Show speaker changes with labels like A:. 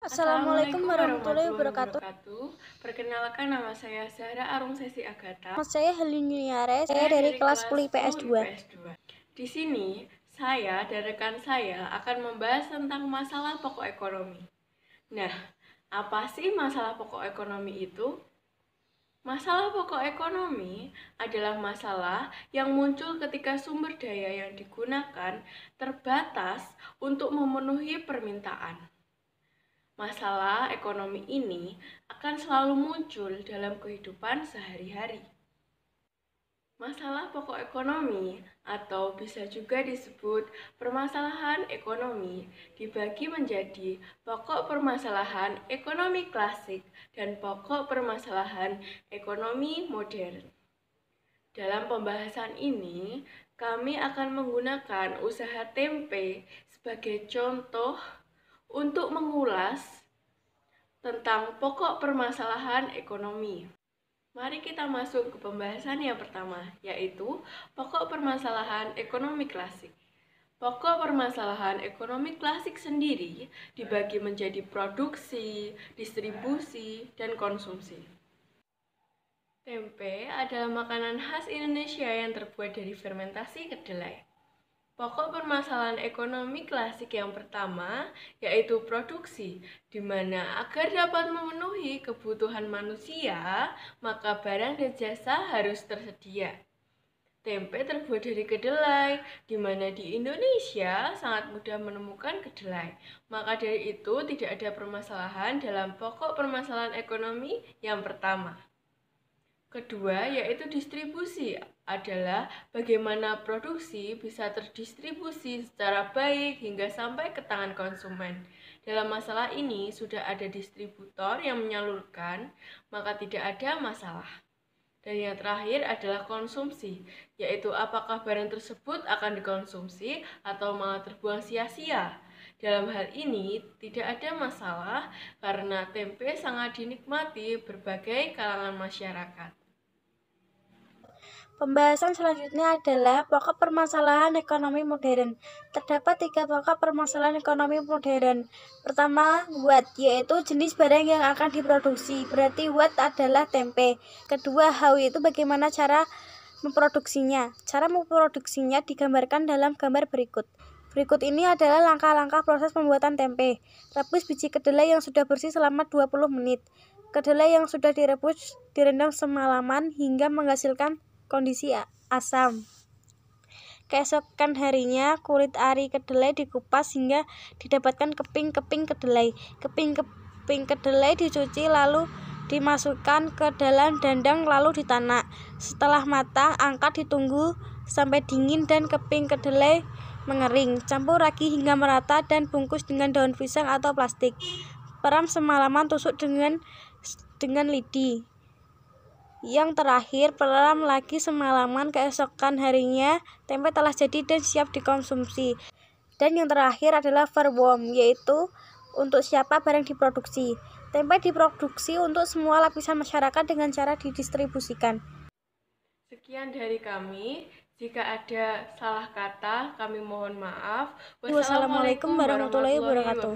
A: Assalamualaikum warahmatullahi wabarakatuh.
B: Perkenalkan, nama saya Zahra Arungsesi Agatha.
A: Nama saya Heliniare, saya dari kelas 10 IPS 2.
B: Di sini, saya dan rekan saya akan membahas tentang masalah pokok ekonomi. Nah, apa sih masalah pokok ekonomi itu? Masalah pokok ekonomi adalah masalah yang muncul ketika sumber daya yang digunakan terbatas untuk memenuhi permintaan. Masalah ekonomi ini akan selalu muncul dalam kehidupan sehari-hari. Masalah pokok ekonomi atau bisa juga disebut permasalahan ekonomi dibagi menjadi pokok permasalahan ekonomi klasik dan pokok permasalahan ekonomi modern. Dalam pembahasan ini, kami akan menggunakan usaha tempe sebagai contoh untuk mengulas tentang pokok permasalahan ekonomi. Mari kita masuk ke pembahasan yang pertama, yaitu pokok permasalahan ekonomi klasik. Pokok permasalahan ekonomi klasik sendiri dibagi menjadi produksi, distribusi, dan konsumsi. Tempe adalah makanan khas Indonesia yang terbuat dari fermentasi kedelai. Pokok permasalahan ekonomi klasik yang pertama yaitu produksi, di mana agar dapat memenuhi kebutuhan manusia, maka barang dan jasa harus tersedia. Tempe terbuat dari kedelai, di mana di Indonesia sangat mudah menemukan kedelai. Maka dari itu tidak ada permasalahan dalam pokok permasalahan ekonomi yang pertama. Kedua, yaitu distribusi, adalah bagaimana produksi bisa terdistribusi secara baik hingga sampai ke tangan konsumen. Dalam masalah ini, sudah ada distributor yang menyalurkan, maka tidak ada masalah. Dan yang terakhir adalah konsumsi, yaitu apakah barang tersebut akan dikonsumsi atau malah terbuang sia-sia. Dalam hal ini, tidak ada masalah karena tempe sangat dinikmati berbagai kalangan masyarakat.
A: Pembahasan selanjutnya adalah pokok permasalahan ekonomi modern. Terdapat 3 pokok permasalahan ekonomi modern. Pertama, what, yaitu jenis barang yang akan diproduksi. Berarti what adalah tempe. Kedua, how, yaitu bagaimana cara memproduksinya. Cara memproduksinya digambarkan dalam gambar berikut. Berikut ini adalah langkah-langkah proses pembuatan tempe. Rebus biji kedelai yang sudah bersih selama 20 menit. Kedelai yang sudah direbus direndam semalaman hingga menghasilkan kondisi asam. Keesokan harinya, kulit ari kedelai dikupas hingga didapatkan keping-keping kedelai. Keping-keping kedelai dicuci lalu dimasukkan ke dalam dandang lalu ditanak. Setelah matang, angkat, ditunggu sampai dingin dan keping kedelai mengering. Campur ragi hingga merata dan bungkus dengan daun pisang atau plastik. Peram semalaman, tusuk dengan lidi. Yang terakhir, peram lagi semalaman. Keesokan harinya, tempe telah jadi dan siap dikonsumsi. Dan yang terakhir adalah verworm, yaitu untuk siapa barang diproduksi. Tempe diproduksi untuk semua lapisan masyarakat dengan cara didistribusikan.
B: Sekian dari kami. Jika ada salah kata, kami mohon maaf.
A: Wassalamualaikum warahmatullahi wabarakatuh.